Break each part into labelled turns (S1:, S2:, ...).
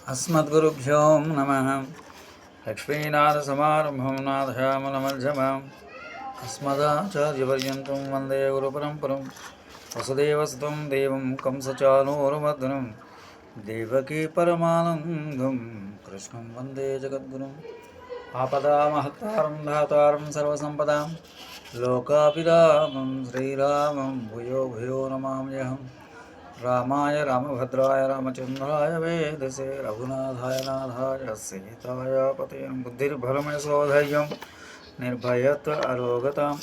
S1: अस्मद्गुरुभ्यो नमः। लक्ष्मीनाथसमारम्भं नाथयामनमध्यमाम् अस्मदाचार्यपर्यन्तं वन्दे गुरुपरम्परं। वसुदेवसुतं देवं कंसचानूरमर्दनं देवकी परमानन्दं कृष्णं वन्दे जगद्गुरुम्। आपदामहत्तारं धातारं सर्वसम्पदां लोकाभिरामं श्रीरामं भूयो भूयो नमाम्यहम्। रामाय रामभद्राय रामचन्द्राय वेदसे रघुनाथाय नाथाय सीताय पते बुद्धिर्बलमयसोधैर्यं निर्भयत्व अरोगताम्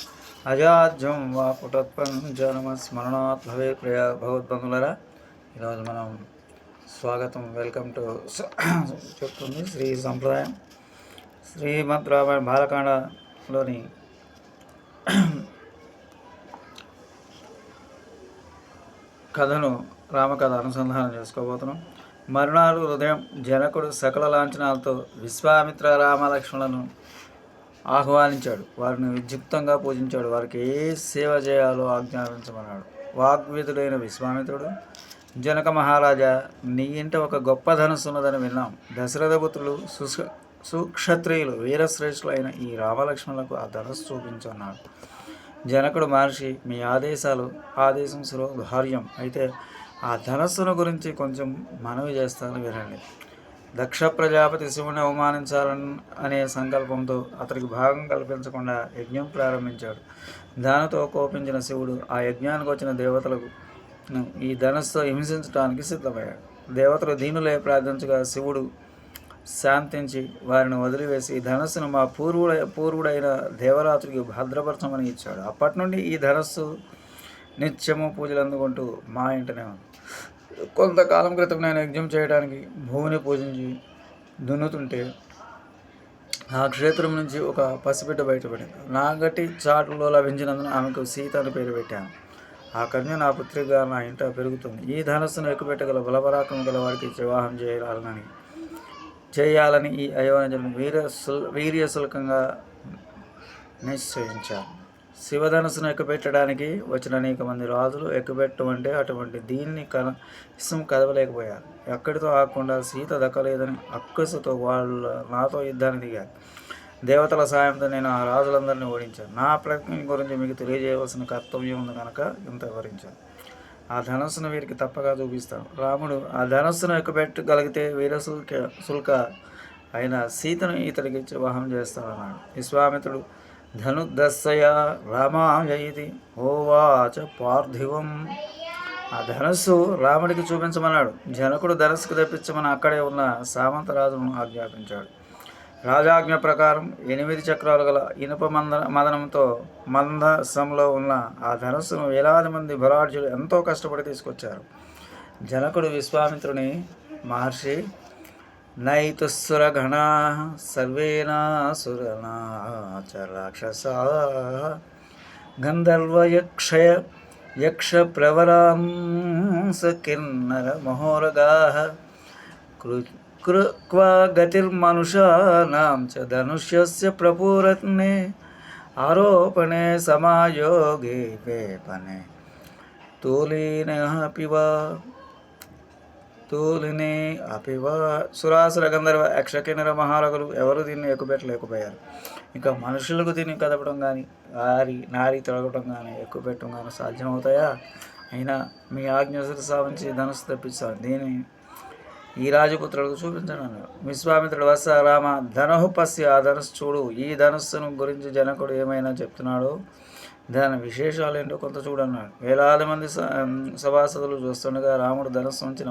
S1: అజాజ్యం వా పుటత్పంచనమస్మరణాత్ భవే ప్రియ భగవద్బంధులరా, ఈరోజు మనం స్వాగతం వెల్కమ్ టు చెప్తుంది శ్రీ సంప్రదాయం. శ్రీమద్ రామాయణ బాలకాండలోని కథను రామకథ అనుసంధానం చేసుకోబోతున్నాం. మరునాడు ఉదయం జనకుడు సకల లాంఛనాలతో విశ్వామిత్ర రామలక్ష్మణులను ఆహ్వానించాడు. వారిని విద్యుక్తంగా పూజించాడు. వారికి ఏ సేవ చేయాలో ఆజ్ఞాపించమన్నాడు. వాగ్విధుడైన విశ్వామిత్రుడు, జనక మహారాజా, నీ ఇంట ఒక గొప్ప ధనుస్సు ఉన్నదని విన్నాం. దశరథపుత్రులు సుక్షత్రియులు వీరశ్రేష్ఠులైన ఈ రామలక్ష్మణులకు ఆ ధనుస్సు చూపించన్నాడు. జనకుడు మహర్షి, మీ ఆదేశం సురోధార్యం. అయితే ఆ ధనస్సును గురించి కొంచెం మనవి చేస్తాను, వినండి. దక్ష ప్రజాపతి శివుని అవమానించాలని అనే సంకల్పంతో అతనికి భాగం కల్పించకుండా యజ్ఞం ప్రారంభించాడు. దానితో కోపించిన శివుడు ఆ యజ్ఞానికి వచ్చిన దేవతలకు ఈ ధనస్సుతో హింసించడానికి సిద్ధమయ్యాడు. దేవతలు దీనులే ప్రార్థించగా శివుడు శాంతించి వారిని వదిలివేసి ఈ ధనస్సును మా పూర్వుడైన దేవరాత్రికి భద్రపరచమని ఇచ్చాడు. అప్పటి నుండి ఈ ధనస్సు నిత్యము పూజలు అందుకుంటూ మా ఇంటనే ఉంది. కొంతకాలం క్రితం నేను యజ్ఞం చేయడానికి భూమిని పూజించి దున్నుతుంటే ఆ క్షేత్రం నుంచి ఒక పసిబిడ్డ బయటపడింది. నాగటి చాటులో లభించినందున ఆమెకు సీత అని పేరు పెట్టాను. ఆ కన్య నా పుత్రిగా నా ఇంట పెరుగుతుంది. ఈ ధనస్సును ఎక్కుపెట్టగల బలపరాక్రమం గల వారికి వివాహం చేయాలని ఈ అయోనిజను వీర్యశుల్కంగా నిశ్చయించాను. శివధనుసును ఎక్కుపెట్టడానికి వచ్చిన అనేక మంది రాజులు ఎక్కుపెట్టమంటే అటువంటి దీన్ని ఇష్టం కదవలేకపోయారు. ఎక్కడితో ఆగకుండా సీత దక్కలేదని అక్కసుతో వాళ్ళు నాతో యుద్ధాన్ని దిగారు. దేవతల సాయంతో నేను ఆ రాజులందరినీ ఓడించాను. నా ప్రజ్ఞ గురించి మీకు తెలియజేయవలసిన కర్తవ్యం ఉంది కనుక ఇంత వివరించాను. ఆ ధనస్సును వీరికి తప్పగా చూపిస్తాను. రాముడు ఆ ధనస్సును ఎక్కుపెట్టగలిగితే వీరశుల్క అయిన సీతను ఇతడికి వివాహం చేస్తానన్నాడు. విశ్వామిత్రుడు ధనుర్దస్సయ రామాయ ఇది ఓవాచ పార్థివం. ఆ ధనస్సు రాముడికి చూపించమన్నాడు. జనకుడు ధనస్సుకు తెప్పించమని అక్కడే ఉన్న సామంతరాజును ఆజ్ఞాపించాడు. రాజాజ్ఞ ప్రకారం 8 చక్రాలు గల ఇనుప మదనంతో మందసంలో ఉన్న ఆ ధనస్సును వేలాది మంది బలాఢ్యులు ఎంతో కష్టపడి తీసుకొచ్చారు. జనకుడు విశ్వామిత్రుని, మహర్షి, నైతుస్సురగణా సర్వేనాసురనా చ రాక్షసా యక్ష ప్రవరాంస కిన్నర మహోరగా క్వా గతిర్మనుషానాం చ ధనుష్యస్య ప్రపూరత్నే ఆరోపణే సమాయోగే వేపనే తూలినే అపివా. సురాసుర గంధర్వ యక్షకిన్నర మహారగులు ఎవరు దీన్ని ఎక్కుపెట్టలేకపోయారు. ఇంకా మనుషులకు దీన్ని కదపడం కానీ నారి తొలగటం కానీ ఎక్కుపెట్టడం కానీ సాధ్యమవుతాయా? అయినా మీ ఆజ్ఞ శిరసావించి ధనుసు తెప్పిస్తాను. దీన్ని ఈ రాజపుత్రులకు చూపించండి అన్నాడు. విశ్వామిత్రుడు, వత్స రామ ధనుః పశ్య, ఆ ధనుస్సు చూడు. ఈ ధనుస్సును గురించి జనకుడు ఏమైనా చెప్తున్నాడో దాని విశేషాలు ఏంటో కొంత చూడన్నాడు. వేలాది మంది సభాసదులు చూస్తుండగా రాముడు ధనుస్సు ఉంచిన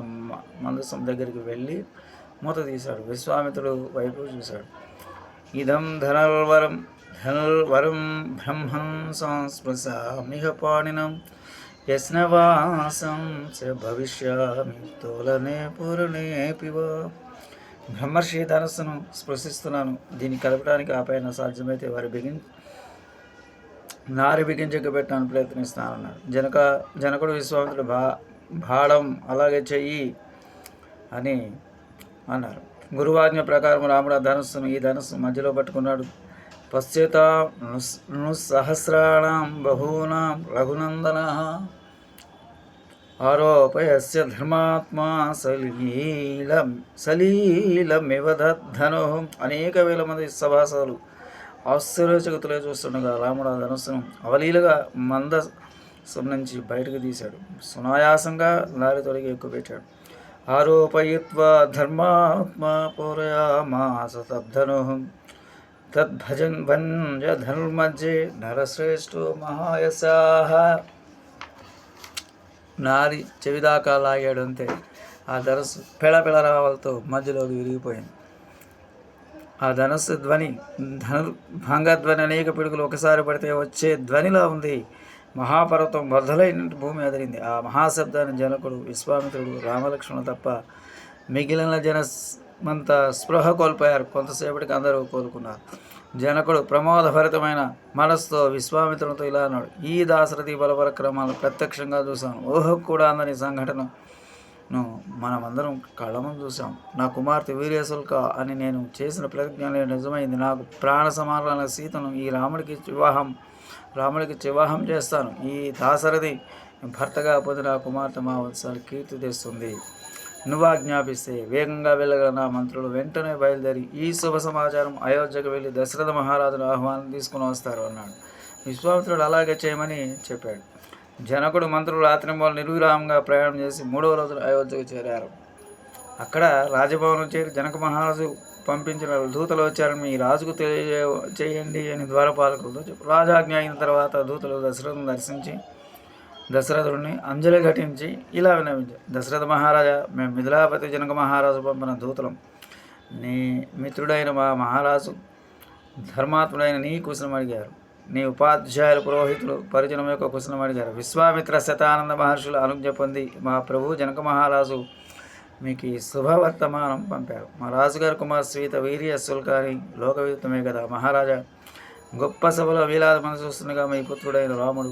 S1: మందసం దగ్గరికి వెళ్ళి మూత తీశాడు. విశ్వామిత్రుడు వైపు చూశాడు. ఇదం ధనుర్వరం బ్రహ్మం సంస్పృశామిహ పాణినం యస్నవాసం చ భవిష్యామి తోలనే పూర్ణే పివ. బ్రహ్మర్షి ధనస్సును స్పృశిస్తున్నాను. దీన్ని కలపడానికి ఆపైన సాధ్యమైతే వారి నారి బిగించబెట్టడానికి ప్రయత్నిస్తానన్నాడు. జనకుడు విశ్వామిత్రుడు భాడం అలాగే చెయ్యి అని అన్నారు. గురువాజ్ఞ ప్రకారం రాముడు ఈ ధనుస్సు మధ్యలో పట్టుకున్నాడు. పశ్చేతాం సహస్రాణం బహూనాం రఘునందన ఆరోపయస్య ధర్మాత్మా సలీలమివ ధను. అనేక వేల మంది సభాసదులు ఆశ్చర్యచకితులై చూస్తుండగా రాముడు ఆ ధనుస్సును అవలీలగా మందసం నుంచి బయటకు తీశాడు. సునాయాసంగా లారి తొలగి ఎక్కుపెట్టాడు. ఆరోపయిత్వా ధర్మాత్మా పూరయామాస తద్ధను తద్భజన్ భంజ ధనుర్మధ్యే నరశ్రేష్ఠో మహాయశాః. నారి చెవిదాకా లాగాడు అంతే. ఆ ధనస్సు పెళపెళ రావాలతో మధ్యలోకి విరిగిపోయింది. ఆ ధనస్సు ధ్వని భంగధ్వని అనేక పిడుగులు ఒకసారి పడితే వచ్చే ధ్వనిలా ఉంది. మహాపర్వతం బద్దలైన భూమి అదిరింది. ఆ మహాశబ్దాన్ని జనకుడు, విశ్వామిత్రుడు, రామలక్ష్మణులు తప్ప మిగిలిన జనమంతా స్పృహ కోల్పోయారు. కొంతసేపటికి అందరూ కోలుకున్నారు. జనకుడు ప్రమాదభరితమైన మనస్సుతో విశ్వామిత్రునితో ఇలా అన్నాడు: ఈ దాశరథి బలపరక్రమాలను ప్రత్యక్షంగా చూశాను. ఊహకు కూడా అందని సంఘటనను మనమందరం కళ్ళ ముందు చూసాం. నా కుమార్తె వీర్యశుల్క అని నేను చేసిన ప్రతిజ్ఞ నిజమైంది. నాకు ప్రాణ సమానమైన సీతను ఈ రాముడికి వివాహం చేస్తాను. ఈ దాశరథి భర్తగా పొందిన కుమార్తె మా వంశానికి కీర్తి తెస్తుంది. నువ్వు ఆజ్ఞాపిస్తే వేగంగా వెళ్ళగల నా మంత్రులు వెంటనే బయలుదేరి ఈ శుభ సమాచారం అయోధ్యకు వెళ్ళి దశరథ మహారాజును ఆహ్వానం తీసుకుని వస్తారు అన్నాడు. విశ్వామిత్రుడు అలాగే చేయమని చెప్పాడు. జనకుడు మంత్రులు రాత్రింబోలు నిర్విరామంగా ప్రయాణం చేసి 3వ రోజున అయోధ్యకు చేరారు. అక్కడ రాజభవనం చేరి జనక మహారాజు పంపించిన దూతలు వచ్చారని మీ రాజుకు తెలియజేయండి అని ద్వారపాలకులతో చెప్పారు. రాజాజ్ఞ అయిన తర్వాత దూతలు దశరథుని దర్శించి దశరథుడిని అంజలి ఘటించి ఇలా విన్నవించారు: దశరథ మహారాజా, మేము మిథిలాపతి జనక మహారాజు పంపిన దూతలం. నీ మిత్రుడైన మా మహారాజు ధర్మాత్ముడైన నీ కుశలం అడిగారు. నీ ఉపాధ్యాయులు, పురోహితులు, పరిజనం యొక్క కుశలం అడిగారు. విశ్వామిత్ర శతానంద మహర్షుల అనుజ్ఞ పొంది మా ప్రభు జనక మహారాజు మీకు ఈ శుభవర్తమానం పంపారు. మా రాజుగారి కుమార్ సీత వీర్యశుల్కాని లోకవిదితమే కదా మహారాజా. గొప్ప సభలో వేలాది మంది చూస్తుండగా మీ పుత్రుడైన రాముడు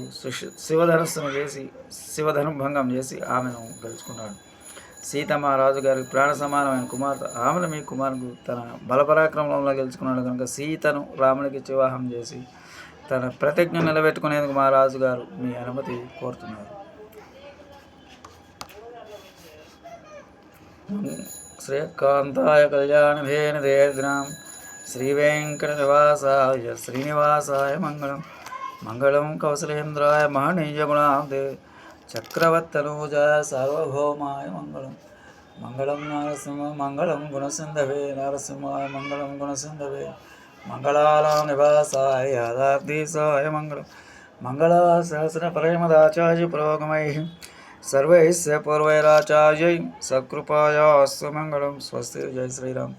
S1: శివధనం భంగం చేసి ఆమెను గెలుచుకున్నాడు. సీత మా రాజుగారికి ప్రాణ సమానమైన కుమార్తె. ఆమెను మీ కుమారుడు తన బలపరాక్రమంలో గెలుచుకున్నాడు కనుక సీతను రాముడికి వివాహం చేసి తన ప్రతిజ్ఞ నిలబెట్టుకునేందుకు మా రాజుగారు మీ అనుమతి కోరుతున్నారు. శ్రీకాంతాయ కళ్యాణధేన దేర్ద్రాం శ్రీవేంకట నివాసాయ శ్రీనివాసాయ మంగళం. మంగళం కౌసలేంద్రాయ మహనీయగుణాబ్దే చక్రవర్తనూజాయ సార్వభౌమాయ మంగళం. మంగళం నరసింహ మంగళం గుణసింధవే నరసింహాయ మంగళం గుణసింధవే. మంగళాలాం నివాసాయ యాదార్థీసాయ మంగళం. మంగళాశాసన ప్రేమదాచార్య పురోగమై సర్వైస్య పూర్వైరాచార్యై సకృపాయాస్తు మంగళం. స్వస్తి. జై శ్రీరామ్.